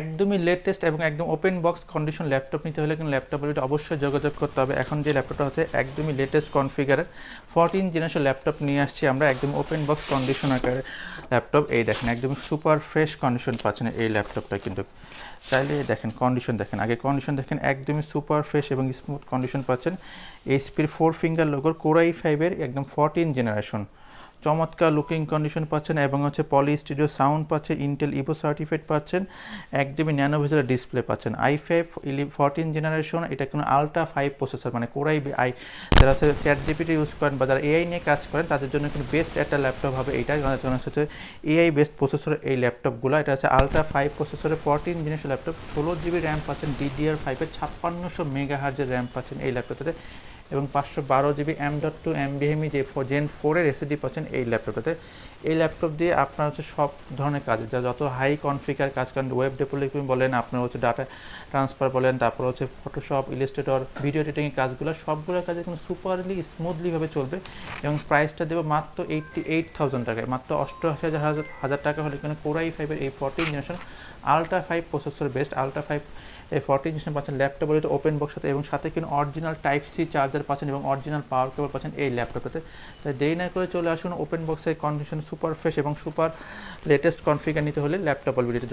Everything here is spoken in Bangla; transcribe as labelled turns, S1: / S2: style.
S1: একদমই লেটেস্ট এবং একদম ওপেন বক্স কন্ডিশন ল্যাপটপ নিতে হলে কিন্তু ল্যাপটপের অবশ্যই যোগাযোগ করতে হবে। এখন যে ল্যাপটপটা হচ্ছে একদমই লেটেস্ট কনফিগারের 14 জেনারেশন ল্যাপটপ নিয়ে আসছি আমরা, একদম ওপেন বক্স কন্ডিশন আকারে ল্যাপটপ। এই দেখেন একদম সুপার ফ্রেশ কন্ডিশন পাচ্ছেন এই ল্যাপটপটা কিন্তু। চাইলে দেখেন কন্ডিশন দেখেন, আগে কন্ডিশন দেখেন, একদমই সুপার ফ্রেশ এবং স্মুথ কন্ডিশন পাচ্ছেন। এইচপির 4 ফিঙ্গার লোগোর কোর i5-এর একদম 14 জেনারেশন, চমৎকার লুকিং কন্ডিশন পাচ্ছেন এবং হচ্ছে পলি স্টুডিও সাউন্ড পাচ্ছেন, ইন্টেল ইভো সার্টিফাইড পাচ্ছেন, একদমই ন্যানো ভেজেলের ডিসপ্লে পাচ্ছেন। i5 14 জেনারেশন, এটা কোনো আলট্রা 5 প্রসেসর, মানে কোরাই আই যারা হচ্ছে চ্যাট জিপিটি ইউজ করেন বা যারা এআই নিয়ে কাজ করেন তাদের জন্য কিন্তু বেস্ট একটা ল্যাপটপ হবে এইটা, কারণ হচ্ছে এআই বেস্ট প্রসেসর এই ল্যাপটপগুলো। এটা হচ্ছে আলট্রা 5 প্রসেসরের 14 জেনারেশন ল্যাপটপ, 16 জিবি র্যাম পাচ্ছেন, DDR5-এর 5600 মেগাহার্জের র্যাম পাচ্ছেন এই ল্যাপটপটাতে, এবং 512 জিবি M.2 NVMe যে Gen 4-এর এসএসডি পাচ্ছেন এই ল্যাপটপটাতে। এই ল্যাপটপ দিয়ে আপনার হচ্ছে সব ধরনের কাজ, যা যত হাই কনফিগার কাজ করেন, ওয়েব ডেভেলপমেন্ট বলেন, আপনার হচ্ছে ডাটা ট্রান্সফার বলেন, তারপর হচ্ছে ফটোশপ, ইলাস্ট্রেটর, ভিডিও এডিটিংয়ের কাজগুলো, সবগুলো কাজে কিন্তু সুপারলি স্মুথলিভাবে চলবে। এবং প্রাইসটা দেবো মাত্র 88,000 টাকায়, মাত্র 88,000 টাকা হলে কিন্তু কোর i5-এর এই 14 generation ultra 5 processor best ultra 5 এই 14 জেনারেশন পাচ্ছেন ল্যাপটপের এটা ওপেন বক্স সাথে, এবং সাথে কিন্তু অরিজিনাল টাইপ সি চার্জার পাচ্ছেন এবং অরিজিনাল পাওয়ার কেবল পাচ্ছেন এই ল্যাপটপটাতে। তাই দেরি না করে চলে আসুন, ওপেন বক্সের কন্ডিশন সুপার ফ্রেশ এবং সুপার লেটেস্ট কনফিগার নিতে হলে ল্যাপটপ ভিডিওতে